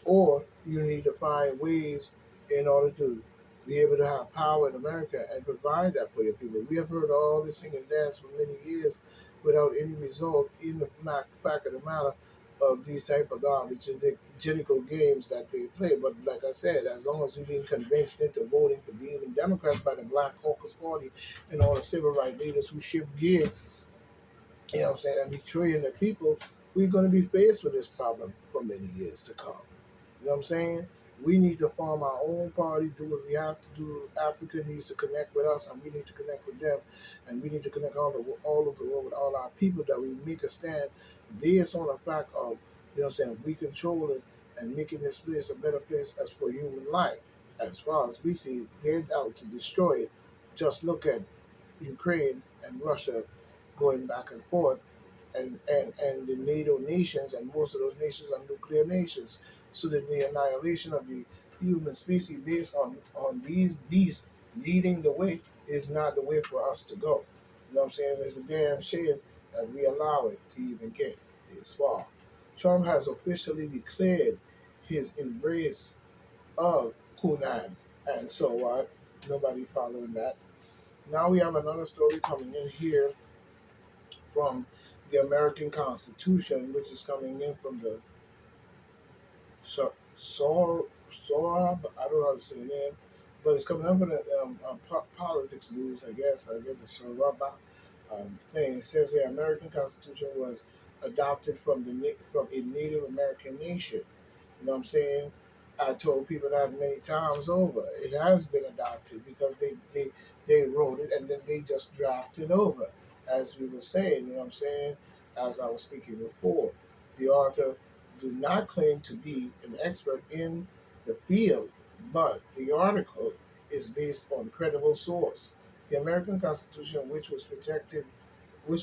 or you need to find ways in order to be able to have power in America and provide that for your people. We have heard all this sing and dance for many years without any result in the fact of the matter of these type of garbage and the judicial games that they play. But like I said, as long as you've been convinced into voting for demon Democrats by the Black Caucus Party and all the civil rights leaders who shift gear, you know what I'm saying, and betraying the people, we're going to be faced with this problem for many years to come. You know what I'm saying? We need to form our own party, do what we have to do. Africa needs to connect with us, and we need to connect with them, and we need to connect all over the world with all our people that we make a stand based on the fact of, you know what I'm saying, we controlling and making this place a better place as for human life. As far as we see, they're out to destroy it. Just look at Ukraine and Russia going back and forth, and the NATO nations, and most of those nations are nuclear nations. So that the annihilation of the human species based on these beasts leading the way is not the way for us to go. You know what I'm saying? It's a damn shame that we allow it to even get this far. Trump has officially declared his embrace of Hunan, and so what? Nobody following that. Now we have another story coming in here from the American Constitution, which is coming in from the Sorab. I don't know how to say the name, but it's coming up in the politics news. I guess it's Soraba thing. It says the American Constitution was adopted from from a Native American nation. You know what I'm saying? I told people that many times over. It has been adopted because they wrote it and then they just drafted over, as we were saying. You know what I'm saying? As I was speaking before, the author do not claim to be an expert in the field, but the article is based on credible source. The American Constitution, which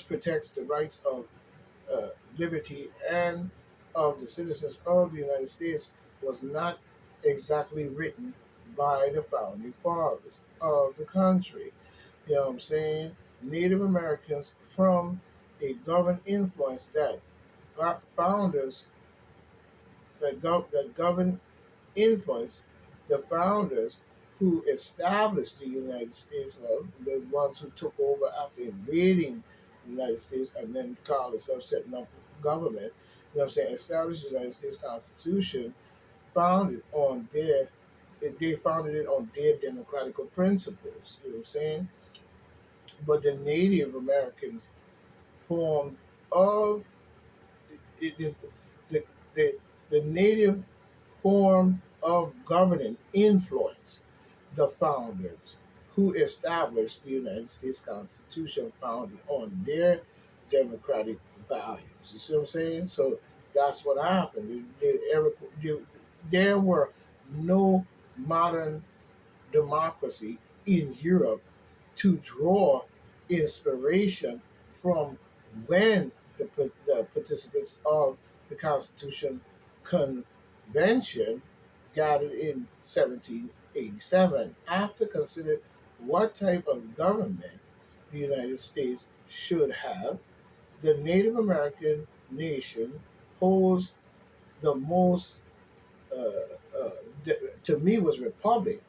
protects the rights of liberty and of the citizens of the United States, was not exactly written by the founding fathers of the country. You know what I'm saying? Native Americans from a government influence that founders that govern influence the founders who established the United States, well, the ones who took over after invading the United States and then called themselves setting up government, you know what I'm saying, established the United States Constitution, founded on their they founded it on their democratic principles, you know what I'm saying? But the Native Americans formed of it is the the, the native form of governing influence the founders who established the United States Constitution founded on their democratic values. You see what I'm saying? So that's what happened. There were no modern democracy in Europe to draw inspiration from when the participants of the Constitution Convention gathered in 1787 after considering what type of government the United States should have. The Native American nation posed the most, to me, was republic,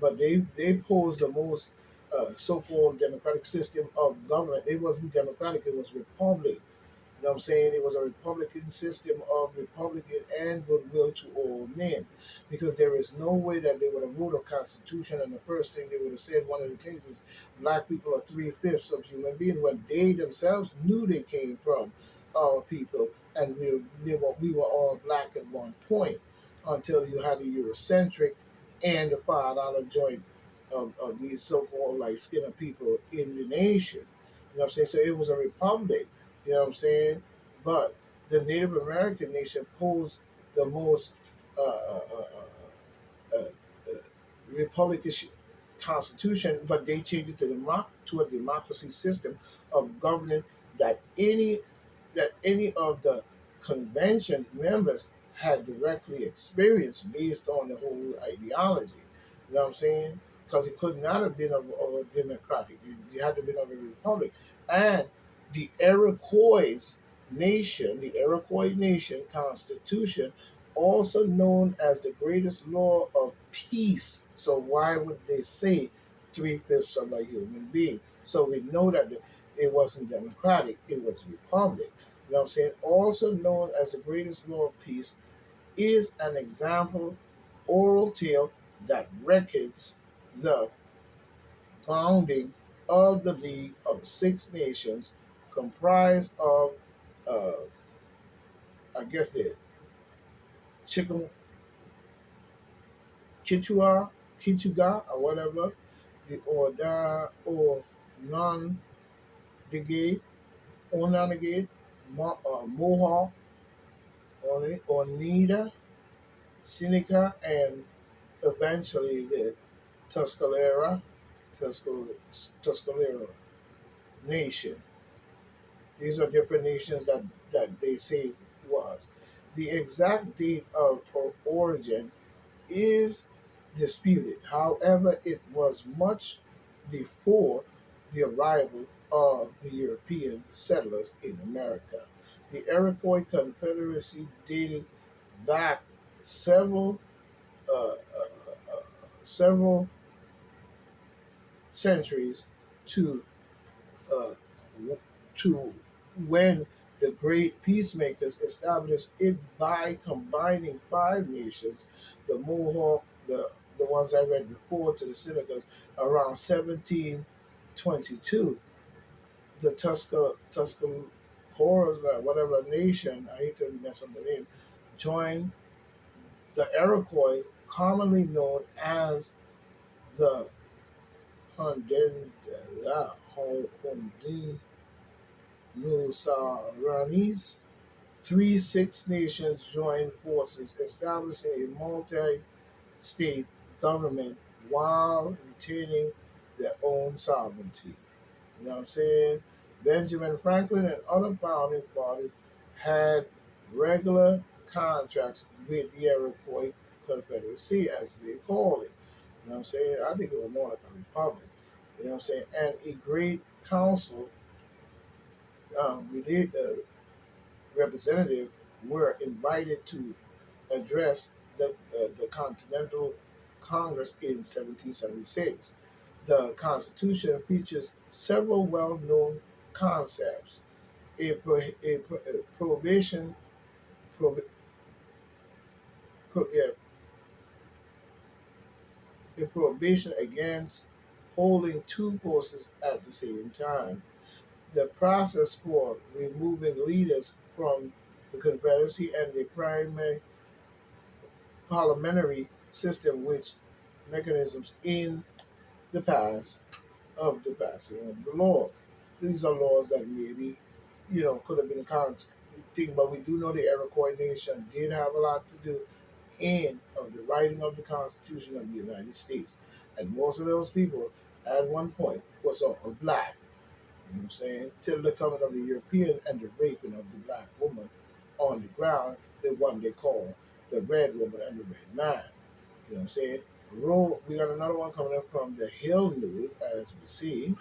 but they posed the most so-called democratic system of government. It wasn't democratic; it was republic. You know what I'm saying? It was a republican system of republican and goodwill to all men, because there is no way that they would have wrote a constitution and the first thing they would have said, one of the things is black people are three-fifths of human beings, when they themselves knew they came from our people, and we were all black at one point, until you had the Eurocentric and the $5 joint of these so-called like skinner people in the nation. You know what I'm saying? So it was a republic. You know what I'm saying? But the Native American nation posed the most uh, uh, uh, uh, uh, Republican constitution, but they changed it to a democracy system of governing that any of the convention members had directly experienced based on the whole ideology. You know what I'm saying? Because it could not have been of a democratic. It had to have been of a republic. And the Iroquois the Iroquois nation constitution also known as the greatest law of peace. So why would they say three-fifths of a human being? So we know that it wasn't democratic, it was republic. You know what I'm saying? Also known as the greatest law of peace is an example oral tale that records the founding of the League of Six Nations, comprised of, uh, I guess, the Chicken Kichuga or whatever, the Orda or Non Brigade, Onanagate, Mohawk, Oneida, Seneca, and eventually the Tuscalera, Tuscalera Nation. These are different nations that they say was. The exact date of origin is disputed. However, it was much before the arrival of the European settlers in America. The Iroquois Confederacy dated back several several centuries to uh, to when the great peacemakers established it by combining five nations, the Mohawk, the ones I read before, to the Senecas around 1722. The Tuscaroras, whatever nation, I hate to mess up the name, joined the Iroquois, commonly known as the Hunden, Musaranis. Three Six Nations joined forces, establishing a multi state government while retaining their own sovereignty. You know what I'm saying? Benjamin Franklin and other founding fathers had regular contracts with the Iroquois Confederacy, as they call it. You know what I'm saying? I think it was more like a republic. You know what I'm saying? And a great council, representative, were invited to address the Continental Congress in 1776. The Constitution features several well-known concepts. A prohibition, prohi- yeah, a prohibition against holding two posts at the same time. The process for removing leaders from the Confederacy and the primary parliamentary system, which mechanisms in the past of the passing of the law. These are laws that maybe, could have been a thing, but we do know the Iroquois nation did have a lot to do in of the writing of the Constitution of the United States. And most of those people at one point was all black, you know what I'm saying? Till the coming of the European and the raping of the black woman on the ground, the one they call the red woman and the red man. You know what I'm saying? We got another one coming up from the Hill News, as we see.